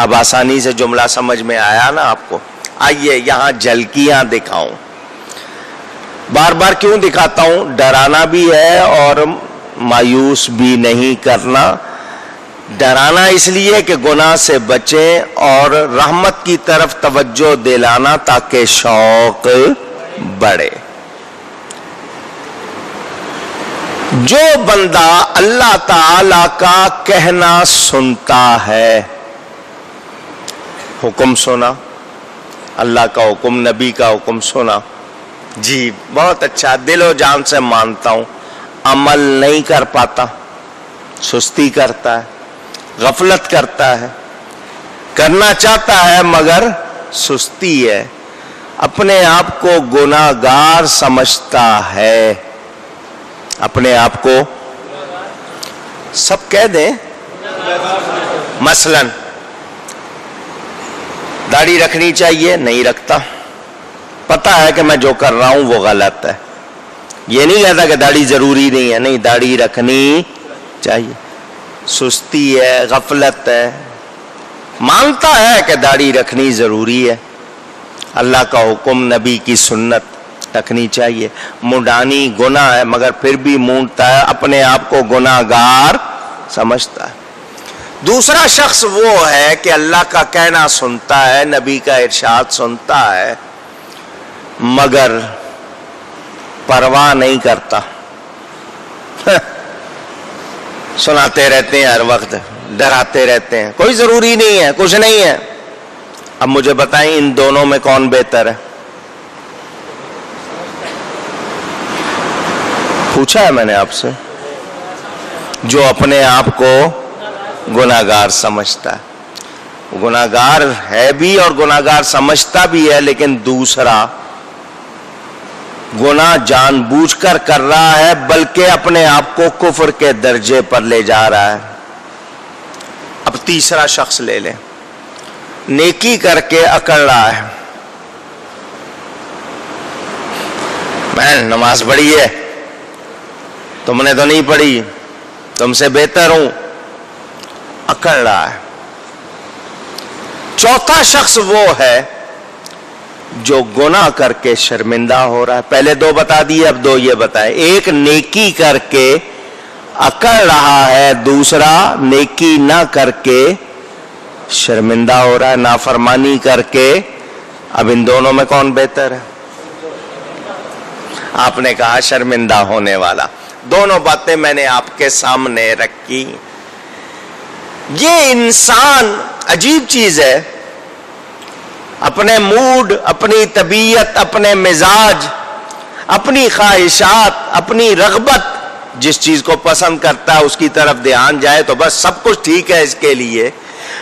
اب آسانی سے جملہ سمجھ میں آیا نا آپ کو؟ آئیے یہاں جھلکیاں دکھاؤں. بار بار کیوں دکھاتا ہوں؟ ڈرانا بھی ہے اور مایوس بھی نہیں کرنا. ڈرانا اس لیے کہ گناہ سے بچیں، اور رحمت کی طرف توجہ دلانا تاکہ شوق بڑھے. جو بندہ اللہ تعالی کا کہنا سنتا ہے، حکم سنا، اللہ کا حکم، نبی کا حکم سنا، جی بہت اچھا، دل و جان سے مانتا ہوں، عمل نہیں کر پاتا، سستی کرتا ہے، غفلت کرتا ہے، کرنا چاہتا ہے مگر سستی ہے، اپنے آپ کو گناہگار سمجھتا ہے. اپنے آپ کو سب کہہ دیں، مثلاً داڑھی رکھنی چاہیے، نہیں رکھتا، پتا ہے کہ میں جو کر رہا ہوں وہ غلط ہے. یہ نہیں کہتا کہ داڑھی ضروری نہیں ہے، نہیں، داڑھی رکھنی چاہیے. سستی ہے، غفلت ہے، مانتا ہے کہ داڑھی رکھنی ضروری ہے، اللہ کا حکم، نبی کی سنت رکھنی چاہیے. منڈانی گناہ ہے مگر پھر بھی مونڈتا ہے، اپنے آپ کو گناہگار سمجھتا ہے. دوسرا شخص وہ ہے کہ اللہ کا کہنا سنتا ہے، نبی کا ارشاد سنتا ہے، مگر پرواہ نہیں کرتا. سناتے رہتے ہیں ہر وقت، ڈراتے رہتے ہیں، کوئی ضروری نہیں ہے، کچھ نہیں ہے. اب مجھے بتائیں ان دونوں میں کون بہتر ہے؟ پوچھا ہے میں نے آپ سے. جو اپنے آپ کو گناہگار سمجھتا ہے، گناہگار ہے بھی اور گناہگار سمجھتا بھی ہے، لیکن دوسرا گناہ جان بوجھ کر کر رہا ہے بلکہ اپنے آپ کو کفر کے درجے پر لے جا رہا ہے. اب تیسرا شخص لے لیں، نیکی کر کے اکڑ رہا ہے، میں نماز پڑھی ہے، تم نے تو نہیں پڑھی، تم سے بہتر ہوں، اکڑ رہا ہے. چوتھا شخص وہ ہے جو گناہ کر کے شرمندہ ہو رہا ہے. پہلے دو بتا دیے، اب دو یہ بتائے. ایک نیکی کر کے اکڑ رہا ہے، دوسرا نیکی نہ کر کے شرمندہ ہو رہا ہے، نافرمانی کر کے. اب ان دونوں میں کون بہتر ہے؟ آپ نے کہا شرمندہ ہونے والا. دونوں باتیں میں نے آپ کے سامنے رکھی. یہ انسان عجیب چیز ہے، اپنے موڈ، اپنی طبیعت، اپنے مزاج، اپنی خواہشات، اپنی رغبت، جس چیز کو پسند کرتا ہے اس کی طرف دھیان جائے تو بس سب کچھ ٹھیک ہے اس کے لیے،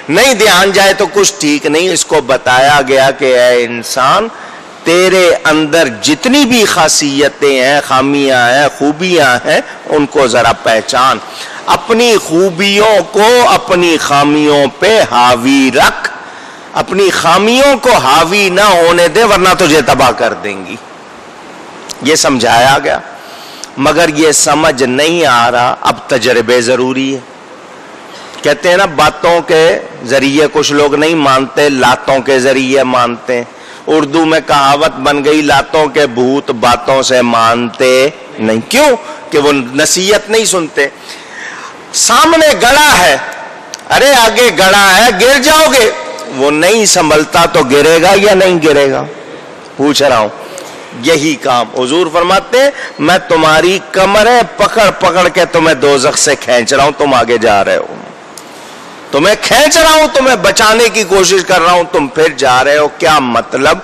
نہیں دھیان جائے تو کچھ ٹھیک نہیں. اس کو بتایا گیا کہ اے انسان، تیرے اندر جتنی بھی خاصیتیں ہیں، خامیاں ہیں، خوبیاں ہیں، ان کو ذرا پہچان. اپنی خوبیوں کو اپنی خامیوں پہ حاوی رکھ، اپنی خامیوں کو حاوی نہ ہونے دے ورنہ تجھے تباہ کر دیں گی. یہ سمجھایا گیا، مگر یہ سمجھ نہیں آ رہا. اب تجربے ضروری ہے. کہتے ہیں نا باتوں کے ذریعے کچھ لوگ نہیں مانتے، لاتوں کے ذریعے مانتے ہیں. اردو میں کہاوت بن گئی، لاتوں کے بھوت باتوں سے مانتے نہیں. کیوں؟ کہ وہ نصیحت نہیں سنتے. سامنے گڑا ہے، ارے آگے گڑا ہے، گر جاؤ گے. وہ نہیں سنبھلتا تو گرے گا یا نہیں گرے گا؟ پوچھ رہا ہوں. یہی کام حضور فرماتے ہیں، میں تمہاری کمریں پکڑ پکڑ کے تمہیں دوزخ سے کھینچ رہا ہوں، تم آگے جا رہے ہو. تمہیں کھینچ رہا ہوں، تمہیں بچانے کی کوشش کر رہا ہوں، تم پھر جا رہے ہو. کیا مطلب؟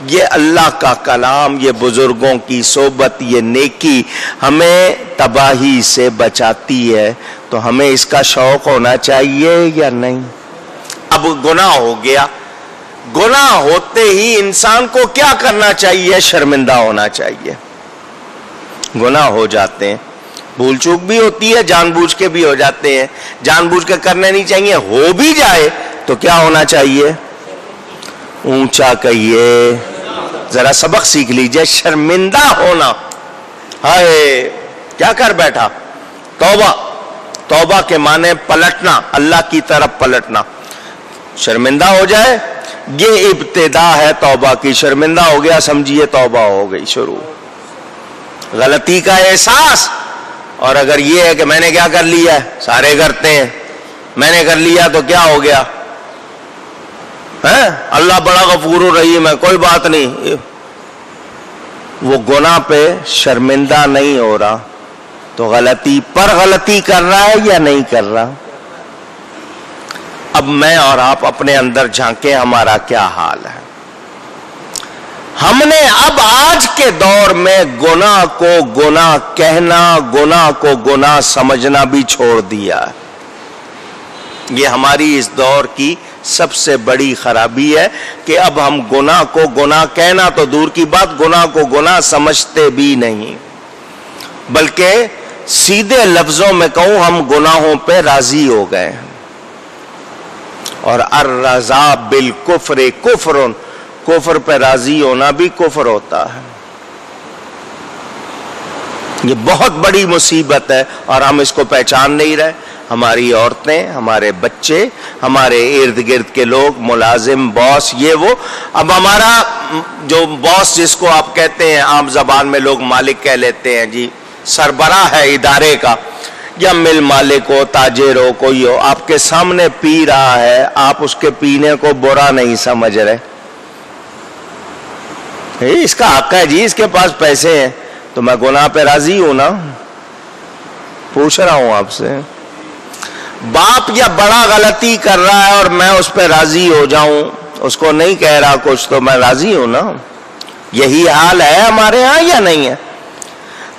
یہ اللہ کا کلام، یہ بزرگوں کی صحبت، یہ نیکی ہمیں تباہی سے بچاتی ہے. تو ہمیں اس کا شوق ہونا چاہیے یا نہیں؟ اب گناہ ہو گیا، گناہ ہوتے ہی انسان کو کیا کرنا چاہیے؟ شرمندہ ہونا چاہیے. گناہ ہو جاتے ہیں، بھول چوک بھی ہوتی ہے، جان بوجھ کے بھی ہو جاتے ہیں. جان بوجھ کے کرنے نہیں چاہیے. ہو بھی جائے تو کیا ہونا چاہیے؟ اونچا کہیے، ذرا سبق سیکھ لیجئے. شرمندہ ہونا، ہائے کیا کر بیٹھا. توبہ، توبہ کے معنی پلٹنا، اللہ کی طرف پلٹنا. شرمندہ ہو جائے، یہ ابتدا ہے توبہ کی. شرمندہ ہو گیا سمجھیے توبہ ہو گئی شروع. غلطی کا احساس، اور اگر یہ ہے کہ میں نے کیا کر لیا ہے، سارے کرتے ہیں، میں نے کر لیا تو کیا ہو گیا، اللہ بڑا غفور الرحیم ہے، کوئی بات نہیں. وہ گناہ پہ شرمندہ نہیں ہو رہا تو غلطی پر غلطی کر رہا ہے یا نہیں کر رہا. اب میں اور آپ اپنے اندر جھانکیں ہمارا کیا حال ہے. ہم نے اب آج کے دور میں گناہ کو گناہ کہنا، گناہ کو گناہ سمجھنا بھی چھوڑ دیا. یہ ہماری اس دور کی سب سے بڑی خرابی ہے کہ اب ہم گناہ کو گناہ کہنا تو دور کی بات، گناہ کو گناہ سمجھتے بھی نہیں، بلکہ سیدھے لفظوں میں کہوں ہم گناہوں پہ راضی ہو گئے. اور الرضا بالکفر کفر، کفر پہ راضی ہونا بھی کفر ہوتا ہے. یہ بہت بڑی مصیبت ہے اور ہم اس کو پہچان نہیں رہے. ہماری عورتیں، ہمارے بچے، ہمارے ارد گرد کے لوگ، ملازم، باس، یہ وہ. اب ہمارا جو باس جس کو آپ کہتے ہیں عام زبان میں لوگ مالک کہہ لیتے ہیں، جی سربراہ ہے ادارے کا یا مل مالک ہو، تاجر ہو، کوئی ہو، آپ کے سامنے پی رہا ہے، آپ اس کے پینے کو برا نہیں سمجھ رہے. اس کا حق ہے جی، اس کے پاس پیسے ہیں، تو میں گناہ پہ راضی ہوں نا. پوچھ رہا ہوں آپ سے. باپ یا بڑا غلطی کر رہا ہے اور میں اس پہ راضی ہو جاؤں، اس کو نہیں کہہ رہا کچھ تو میں راضی ہوں نا. یہی حال ہے ہمارے ہاں یا نہیں ہے؟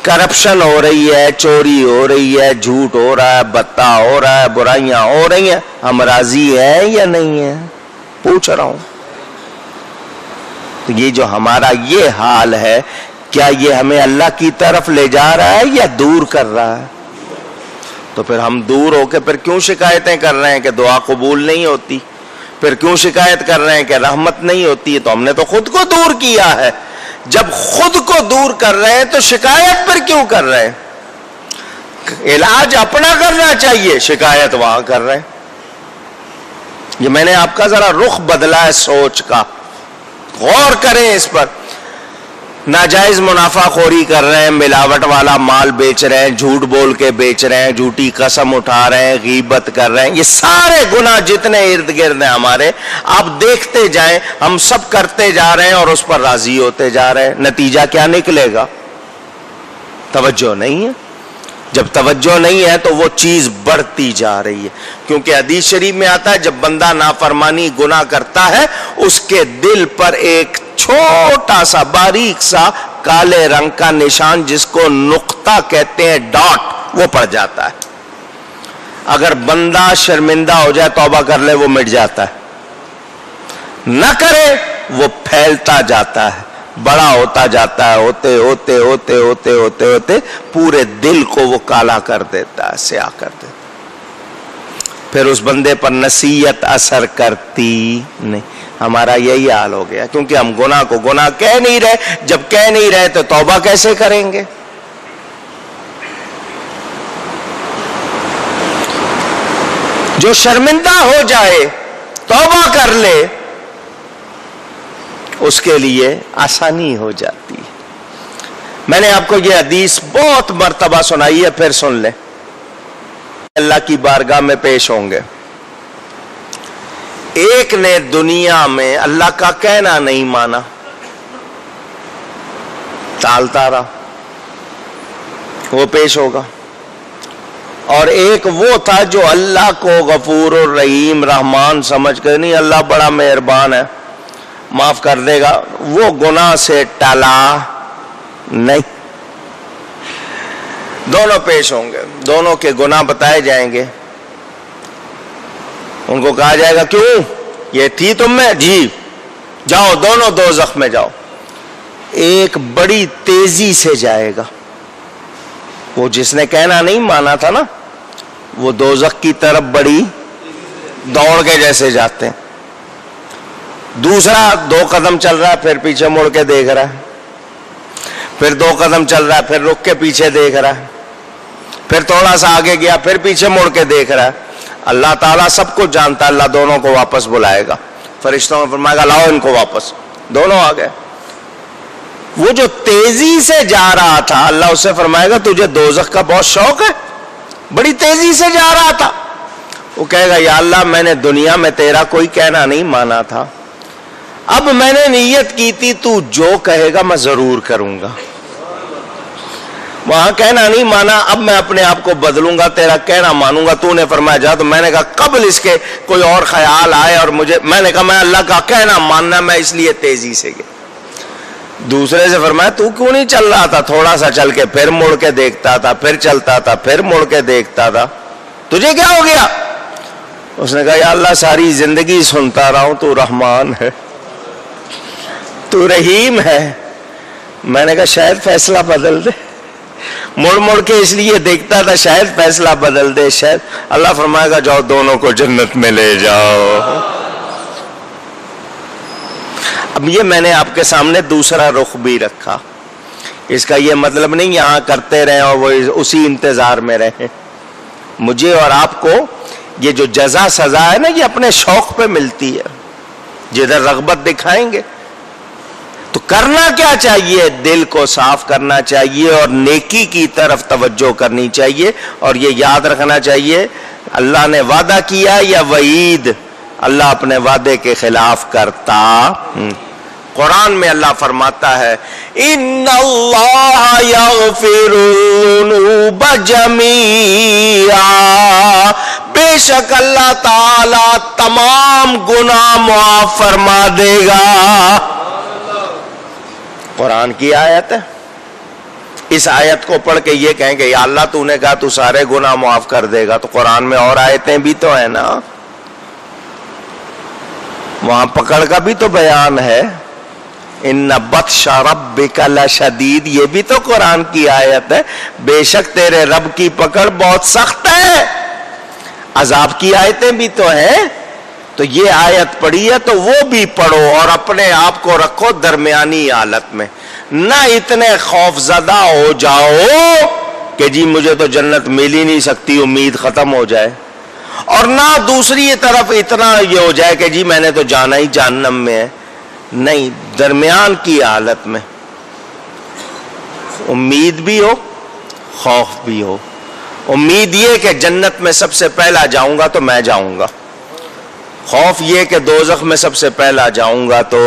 کرپشن ہو رہی ہے، چوری ہو رہی ہے، جھوٹ ہو رہا ہے، بتا ہو رہا ہے، برائیاں ہو رہی ہیں، ہم راضی ہیں یا نہیں ہیں؟ پوچھ رہا ہوں. تو یہ جو ہمارا یہ حال ہے، کیا یہ ہمیں اللہ کی طرف لے جا رہا ہے یا دور کر رہا ہے؟ تو پھر ہم دور ہو کے پھر کیوں شکایتیں کر رہے ہیں کہ دعا قبول نہیں ہوتی؟ پھر کیوں شکایت کر رہے ہیں کہ رحمت نہیں ہوتی ہے؟ تو ہم نے تو خود کو دور کیا ہے. جب خود کو دور کر رہے ہیں تو شکایت پر کیوں کر رہے ہیں؟ علاج اپنا کرنا چاہیے، شکایت وہاں کر رہے ہیں. یہ میں نے آپ کا ذرا رخ بدلا ہے سوچ کا، غور کریں اس پر. ناجائز منافع خوری کر رہے ہیں، ملاوٹ والا مال بیچ رہے ہیں، جھوٹ بول کے بیچ رہے ہیں، جھوٹی قسم اٹھا رہے ہیں، غیبت کر رہے ہیں. یہ سارے گناہ جتنے ارد گرد ہیں ہمارے، آپ دیکھتے جائیں، ہم سب کرتے جا رہے ہیں اور اس پر راضی ہوتے جا رہے ہیں. نتیجہ کیا نکلے گا؟ توجہ نہیں ہے. جب توجہ نہیں ہے تو وہ چیز بڑھتی جا رہی ہے. کیونکہ حدیث شریف میں آتا ہے جب بندہ نافرمانی گناہ کرتا ہے، اس کے دل پر ایک چھوٹا سا باریک سا کالے رنگ کا نشان، جس کو نقطہ کہتے ہیں، ڈاٹ، وہ پڑ جاتا ہے. اگر بندہ شرمندہ ہو جائے، توبہ کر لے، وہ مٹ جاتا ہے. نہ کرے، وہ پھیلتا جاتا ہے، بڑا ہوتا جاتا ہے، ہوتے ہوتے ہوتے ہوتے ہوتے ہوتے پورے دل کو وہ کالا کر دیتا ہے، سیاہ کر دیتا ہے. پھر اس بندے پر نصیحت اثر کرتی نہیں. ہمارا یہی حال ہو گیا، کیونکہ ہم گناہ کو گناہ کہہ نہیں رہے. جب کہہ نہیں رہے تو توبہ کیسے کریں گے؟ جو شرمندہ ہو جائے، توبہ کر لے، اس کے لیے آسانی ہو جاتی ہے. میں نے آپ کو یہ حدیث بہت مرتبہ سنائی ہے، پھر سن لیں. اللہ کی بارگاہ میں پیش ہوں گے. ایک نے دنیا میں اللہ کا کہنا نہیں مانا، ٹالتا رہا، وہ پیش ہوگا. اور ایک وہ تھا جو اللہ کو غفور الرحیم رحمان سمجھ کر، نہیں اللہ بڑا مہربان ہے، معاف کر دے گا، وہ گناہ سے ٹلا نہیں. دونوں پیش ہوں گے، دونوں کے گناہ بتائے جائیں گے. ان کو کہا جائے گا کیوں یہ تھی تم میں؟ جی جاؤ دونوں دوزخ میں جاؤ. ایک بڑی تیزی سے جائے گا، وہ جس نے کہنا نہیں مانا تھا نا، وہ دوزخ کی طرف بڑی دوڑ کے جیسے جاتے ہیں. دوسرا 2 قدم چل رہا ہے، پھر پیچھے مڑ کے دیکھ رہا ہے، پھر 2 قدم چل رہا ہے، پھر رک کے پیچھے دیکھ رہا ہے، پھر تھوڑا سا آگے گیا، پھر پیچھے مڑ کے دیکھ رہا ہے. اللہ تعالیٰ سب کچھ جانتا ہے، اللہ دونوں کو واپس بلائے گا، فرشتوں نے فرمایا گا لاؤ ان کو واپس، دونوں آ گئے۔ وہ جو تیزی سے جا رہا تھا اللہ اس سے فرمائے گا تجھے دوزخ کا بہت شوق ہے، بڑی تیزی سے جا رہا تھا، وہ کہے گا یا اللہ میں نے دنیا میں تیرا کوئی کہنا نہیں مانا تھا، اب میں نے نیت کی تھی تو جو کہے گا میں ضرور کروں گا، وہاں کہنا نہیں مانا، اب میں اپنے آپ کو بدلوں گا، تیرا کہنا مانوں گا، تو نے فرمایا جا، تو میں نے کہا قبل اس کے کوئی اور خیال آئے اور میں نے کہا میں اللہ کا کہنا ماننا، میں اس لیے تیزی سے گیا۔ دوسرے سے فرمایا تو کیوں نہیں چل رہا تھا، تھوڑا سا چل کے پھر مڑ کے دیکھتا تھا، پھر چلتا تھا، پھر مڑ کے دیکھتا تھا، تجھے کیا ہو گیا؟ اس نے کہا یا اللہ ساری زندگی سنتا رہا ہوں تو رحمان ہے، تو رحیم ہے، میں نے کہا شاید فیصلہ بدل دے، مڑ مڑ کے اس لیے دیکھتا تھا شاید فیصلہ بدل دے، شاید۔ اللہ فرمائے گا جاؤ دونوں کو جنت میں لے جاؤ۔ اب یہ میں نے آپ کے سامنے دوسرا رخ بھی رکھا، اس کا یہ مطلب نہیں یہاں کرتے رہیں اور وہ اسی انتظار میں رہیں، مجھے اور آپ کو یہ جو جزا سزا ہے نا یہ اپنے شوق پہ ملتی ہے، جدھر رغبت دکھائیں گے تو کرنا کیا چاہیے، دل کو صاف کرنا چاہیے اور نیکی کی طرف توجہ کرنی چاہیے، اور یہ یاد رکھنا چاہیے اللہ نے وعدہ کیا یا وعید، اللہ اپنے وعدے کے خلاف کرتا۔ قرآن میں اللہ فرماتا ہے ان اللہ یغفر الذنوب جمیعا، بے شک اللہ تعالی تمام گناہ معاف فرما دے گا۔ قرآن کی آیت ہے، اس آیت کو پڑھ کے یہ کہیں کہ یا اللہ تو نے کہا تو سارے گناہ معاف کر دے گا، تو قرآن میں اور آیتیں بھی تو ہیں نا، وہاں پکڑ کا بھی تو بیان ہے، ان بطش ربک لشدید، یہ بھی تو قرآن کی آیت ہے، بے شک تیرے رب کی پکڑ بہت سخت ہے، عذاب کی آیتیں بھی تو ہیں، تو یہ آیت پڑھی ہے تو وہ بھی پڑھو اور اپنے آپ کو رکھو درمیانی حالت میں، نہ اتنے خوف زدہ ہو جاؤ کہ جی مجھے تو جنت مل ہی نہیں سکتی، امید ختم ہو جائے، اور نہ دوسری طرف اتنا یہ ہو جائے کہ جی میں نے تو جانا ہی جہنم میں ہے، نہیں، درمیان کی حالت میں امید بھی ہو خوف بھی ہو۔ امید یہ کہ جنت میں سب سے پہلا جاؤں گا تو میں جاؤں گا، خوف یہ کہ دوزخ میں سب سے پہلا جاؤں گا تو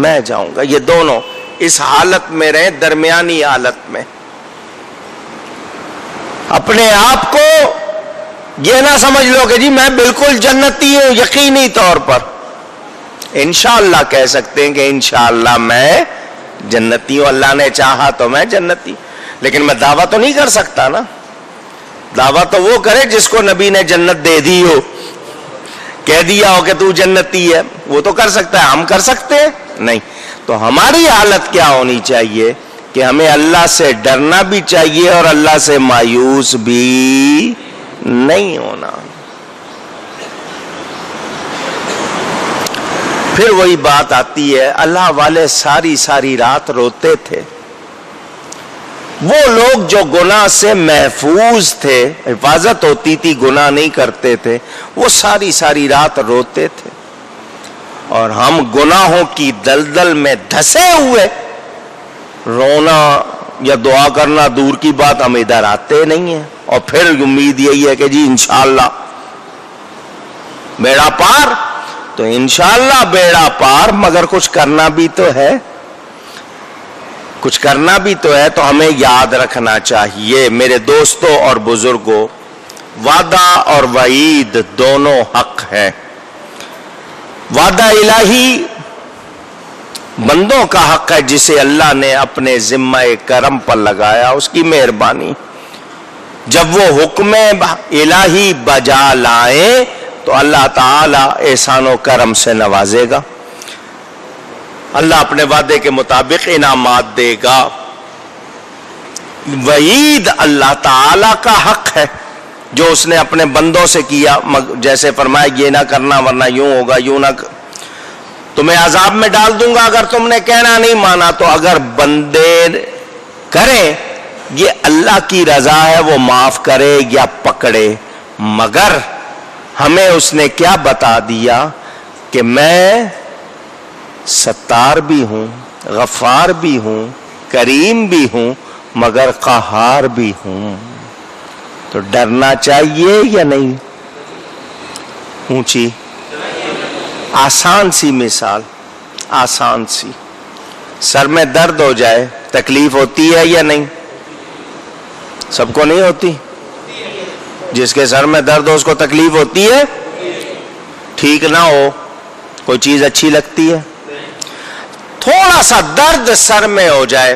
میں جاؤں گا، یہ دونوں اس حالت میں رہیں، درمیانی حالت میں۔ اپنے آپ کو یہ نہ سمجھ لو کہ جی میں بالکل جنتی ہوں، یقینی طور پر انشاءاللہ کہہ سکتے ہیں کہ انشاءاللہ میں جنتی ہوں، اللہ نے چاہا تو میں جنتی، لیکن میں دعویٰ تو نہیں کر سکتا نا، دعویٰ تو وہ کرے جس کو نبی نے جنت دے دی ہو، کہہ دیا ہو کہ تو جنتی ہے، وہ تو کر سکتا ہے، ہم کر سکتے ہیں نہیں۔ تو ہماری حالت کیا ہونی چاہیے کہ ہمیں اللہ سے ڈرنا بھی چاہیے اور اللہ سے مایوس بھی نہیں ہونا۔ پھر وہی بات آتی ہے، اللہ والے ساری ساری رات روتے تھے، وہ لوگ جو گناہ سے محفوظ تھے، حفاظت ہوتی تھی، گناہ نہیں کرتے تھے، وہ ساری ساری رات روتے تھے، اور ہم گناہوں کی دلدل میں دھسے ہوئے رونا یا دعا کرنا دور کی بات، ہم ادھر آتے نہیں ہیں، اور پھر امید یہی ہے کہ جی انشاءاللہ بیڑا پار، تو انشاءاللہ بیڑا پار، مگر کچھ کرنا بھی تو ہے، کچھ کرنا بھی تو ہے، تو ہمیں یاد رکھنا چاہیے میرے دوستوں اور بزرگوں، وعدہ اور وعید دونوں حق ہیں۔ وعدہ الہی بندوں کا حق ہے جسے اللہ نے اپنے ذمہ کرم پر لگایا، اس کی مہربانی، جب وہ حکم الہی بجا لائیں تو اللہ تعالی احسان و کرم سے نوازے گا، اللہ اپنے وعدے کے مطابق انعامات دے گا۔ وعید اللہ تعالی کا حق ہے جو اس نے اپنے بندوں سے کیا، جیسے فرمایا یہ نہ کرنا ورنہ یوں ہوگا، یوں نہ تمہیں عذاب میں ڈال دوں گا اگر تم نے کہنا نہیں مانا، تو اگر بندے کریں یہ اللہ کی رضا ہے، وہ معاف کرے یا پکڑے، مگر ہمیں اس نے کیا بتا دیا کہ میں ستار بھی ہوں، غفار بھی ہوں، کریم بھی ہوں، مگر قہار بھی ہوں. تو ڈرنا چاہیے یا نہیں؟ اونچی آسان سی مثال، آسان سی. سر میں درد ہو جائے تکلیف ہوتی ہے یا نہیں؟ سب کو نہیں ہوتی. جس کے سر میں درد ہو اس کو تکلیف ہوتی ہے. ٹھیک نہ ہو کوئی چیز اچھی لگتی ہے؟ تھوڑا سا درد سر میں ہو جائے،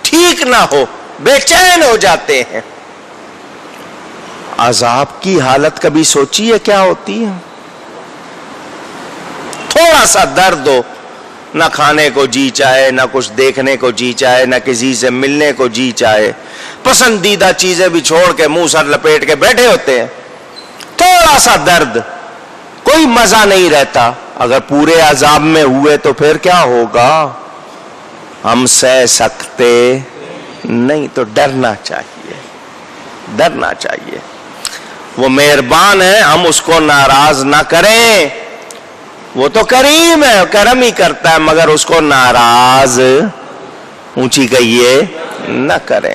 ٹھیک نہ ہو، بے چین ہو جاتے ہیں. عذاب کی حالت کبھی سوچی ہے کیا ہوتی ہے؟ تھوڑا سا درد ہو، نہ کھانے کو جی چاہے، نہ کچھ دیکھنے کو جی چاہے، نہ کسی سے ملنے کو جی چاہے، پسندیدہ چیزیں بھی چھوڑ کے منہ سر لپیٹ کے بیٹھے ہوتے ہیں. تھوڑا سا درد، کوئی مزہ نہیں رہتا. اگر پورے عذاب میں ہوئے تو پھر کیا ہوگا؟ ہم سہ سکتے نہیں. تو ڈرنا چاہیے، ڈرنا چاہیے. وہ مہربان ہے، ہم اس کو ناراض نہ کریں. وہ تو کریم ہے، کرم ہی کرتا ہے، مگر اس کو ناراض اونچی کہیے نہ کریں.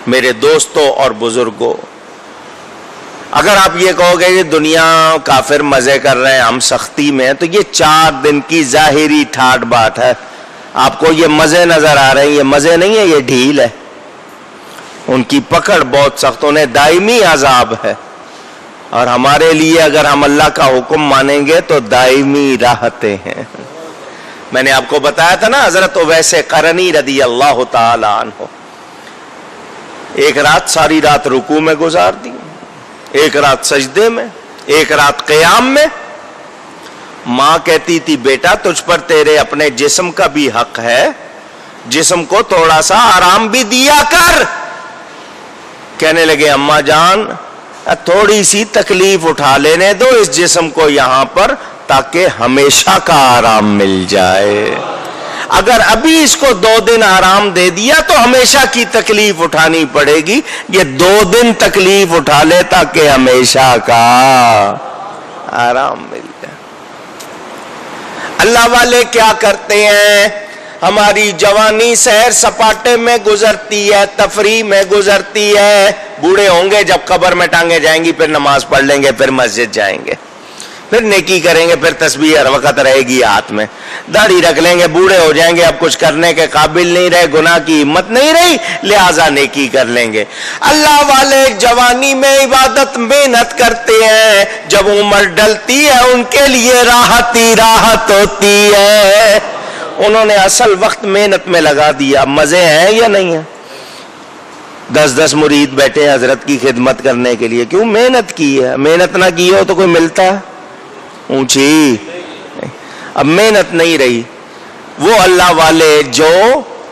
میرے دوستوں اور بزرگوں، اگر آپ یہ کہو گے کہ دنیا کافر مزے کر رہے ہیں، ہم سختی میں ہیں، تو یہ 4 دن کی ظاہری ٹھاٹ بات ہے. آپ کو یہ مزے نظر آ رہے ہیں، یہ مزے نہیں ہے، یہ ڈھیل ہے. ان کی پکڑ بہت سخت، انہیں دائمی عذاب ہے. اور ہمارے لیے اگر ہم اللہ کا حکم مانیں گے تو دائمی راحتیں ہیں. میں نے آپ کو بتایا تھا نا، حضرت اویس قرنی رضی اللہ تعالی عنہ ایک رات، ساری رات رکوع میں گزار دی، ایک رات سجدے میں، ایک رات قیام میں. ماں کہتی تھی بیٹا تجھ پر تیرے اپنے جسم کا بھی حق ہے، جسم کو تھوڑا سا آرام بھی دیا کر. کہنے لگے اماں جان تھوڑی سی تکلیف اٹھا لینے دو اس جسم کو یہاں پر، تاکہ ہمیشہ کا آرام مل جائے. اگر ابھی اس کو 2 دن آرام دے دیا تو ہمیشہ کی تکلیف اٹھانی پڑے گی. یہ 2 دن تکلیف اٹھا لے تاکہ ہمیشہ کا آرام مل جائے. اللہ والے کیا کرتے ہیں؟ ہماری جوانی سیر سپاٹے میں گزرتی ہے، تفریح میں گزرتی ہے. بوڑھے ہوں گے جب قبر میں ٹانگے جائیں گی، پھر نماز پڑھ لیں گے، پھر مسجد جائیں گے، پھر نیکی کریں گے، پھر تسبیح ہر وقت رہے گی ہاتھ میں. داڑھی رکھ لیں گے، بوڑھے ہو جائیں گے، اب کچھ کرنے کے قابل نہیں رہے، گناہ کی ہمت نہیں رہی، لہٰذا نیکی کر لیں گے. اللہ والے جوانی میں عبادت محنت کرتے ہیں، جب عمر ڈلتی ہے ان کے لیے راحت ہی راحت ہوتی ہے. انہوں نے اصل وقت محنت میں لگا دیا. مزے ہیں یا نہیں ہیں؟ 10 مرید بیٹھے ہیں حضرت کی خدمت کرنے کے لیے. کیوں؟ محنت کی ہے. محنت نہ کی ہو تو کوئی ملتا ہے؟ اونچی. اب محنت نہیں رہی. وہ اللہ والے جو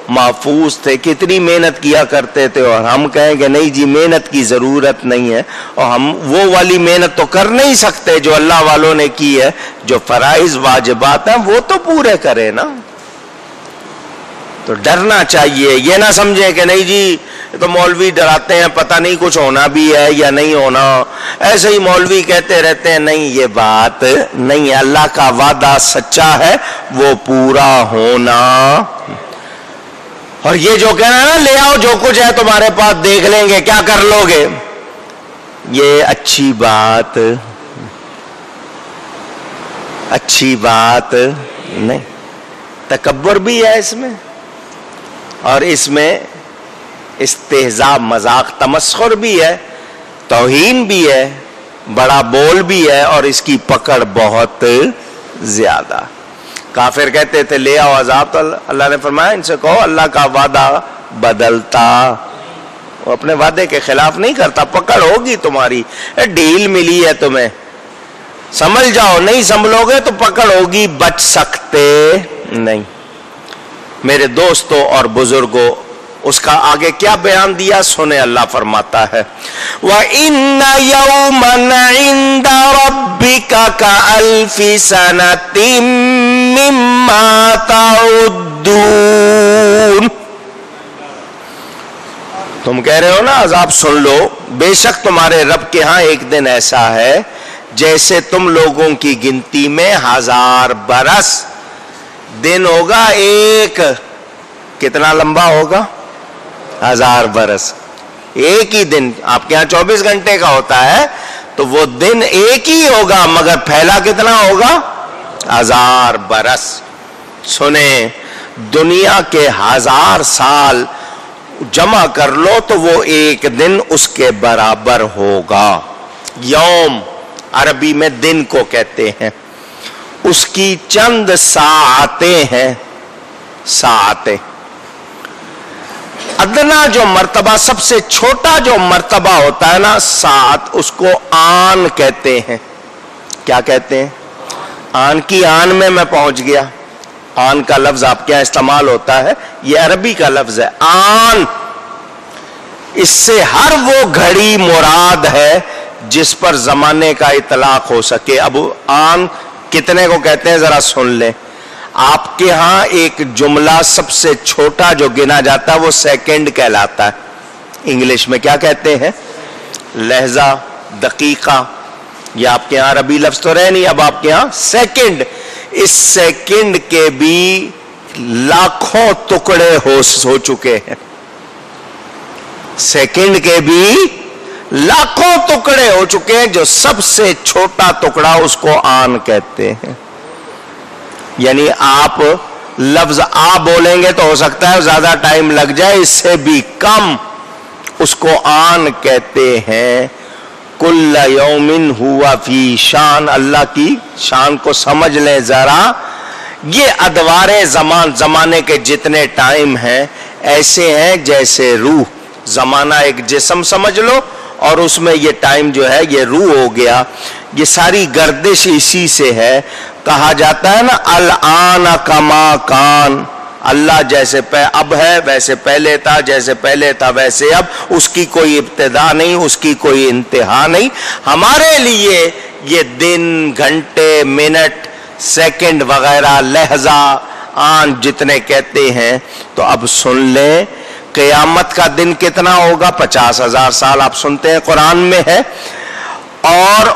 محفوظ تھے کتنی محنت کیا کرتے تھے، اور ہم کہیں کہ نہیں جی محنت کی ضرورت نہیں ہے، اور ہم وہ والی محنت تو کر نہیں سکتے جو اللہ والوں نے کی ہے. جو فرائض واجبات ہیں وہ تو پورے کرے نا. تو ڈرنا چاہیے. یہ نہ سمجھیں کہ نہیں جی تو مولوی ڈراتے ہیں، پتہ نہیں کچھ ہونا بھی ہے یا نہیں ہونا، ایسے ہی مولوی کہتے رہتے ہیں. نہیں، یہ بات نہیں ہے. اللہ کا وعدہ سچا ہے، وہ پورا ہونا. اور یہ جو کہنا ہے نا لے آؤ جو کچھ ہے تمہارے پاس دیکھ لیں گے کیا کر لو گے، یہ اچھی بات نہیں. تکبر بھی ہے اس میں، اور اس میں استہزاء، مذاق، تمسخر بھی ہے، توہین بھی ہے، بڑا بول بھی ہے، اور اس کی پکڑ بہت زیادہ. کافر کہتے تھے لے آؤ عذاب، تو اللہ نے فرمایا ان سے کہو اللہ کا وعدہ بدلتا، وہ اپنے وعدے کے خلاف نہیں کرتا. پکڑ ہوگی تمہاری، ڈھیل ملی ہے تمہیں، سنبھل جاؤ. نہیں سنبھلو گے تو پکڑ ہوگی، بچ سکتے نہیں. میرے دوستوں اور بزرگوں، اس کا آگے کیا بیان دیا سنیں. اللہ فرماتا ہے وَإِنَّ يَوْمًا عِندَ رَبِّكَ كَأَلْفِ سَنَةٍ مِّمَّا تَعُدُّونَ. تم کہہ رہے ہو نا عذاب سن لو، بے شک تمہارے رب کے ہاں ایک دن ایسا ہے جیسے تم لوگوں کی گنتی میں 1000 برس دن ہوگا ایک. کتنا لمبا ہوگا؟ 1000 برس. ایک ہی دن آپ کے یہاں 24 گھنٹے کا ہوتا ہے تو وہ دن ایک ہی ہوگا مگر پھیلا کتنا ہوگا؟ 1000 برس. سنیں، دنیا کے 1000 سال جمع کر لو تو وہ ایک دن اس کے برابر ہوگا. یوم عربی میں دن کو کہتے ہیں. اس کی چند ساعتیں ہیں. ساعتیں ادنا جو مرتبہ، سب سے چھوٹا جو مرتبہ ہوتا ہے نا ساعت، اس کو آن کہتے ہیں. کیا کہتے ہیں؟ آن کی آن میں پہنچ گیا. آن کا لفظ آپ کے یہاں استعمال ہوتا ہے، یہ عربی کا لفظ ہے آن. اس سے ہر وہ گھڑی مراد ہے جس پر زمانے کا اطلاق ہو سکے. اب آن کتنے کو کہتے ہیں ذرا سن لیں. آپ کے ہاں ایک جملہ سب سے چھوٹا جو گنا جاتا ہے وہ سیکنڈ کہلاتا ہے. انگلش میں کیا کہتے ہیں؟ لہجہ، دقیقہ. یہ آپ کے ہاں عربی لفظ تو رہے نہیں، اب آپ کے ہاں سیکنڈ. اس سیکنڈ کے بھی لاکھوں ٹکڑے ہو چکے ہیں. سیکنڈ کے بھی لاکھوں ٹکڑے ہو چکے ہیں. جو سب سے چھوٹا ٹکڑا اس کو آن کہتے ہیں. یعنی آپ لفظ آ بولیں گے تو ہو سکتا ہے زیادہ ٹائم لگ جائے، اس سے بھی کم. اس کو آن کہتے ہیں. کل یوم ہوا فی شان. اللہ کی شان کو سمجھ لیں ذرا. یہ ادوار زمانے کے جتنے ٹائم ہیں ایسے ہیں جیسے روح. زمانہ ایک جسم سمجھ لو اور اس میں یہ ٹائم جو ہے یہ روح ہو گیا. یہ ساری گردش اسی سے ہے. کہا جاتا ہے نا الآن کما کان. اللہ جیسے اب ہے ویسے پہلے تھا، جیسے پہلے تھا ویسے اب. اس کی کوئی ابتدا نہیں، اس کی کوئی انتہا نہیں. ہمارے لیے یہ دن، گھنٹے، منٹ، سیکنڈ وغیرہ، لہجہ، آن جتنے کہتے ہیں. تو اب سن لیں قیامت کا دن کتنا ہوگا؟ 50,000 سال آپ سنتے ہیں قرآن میں ہے. اور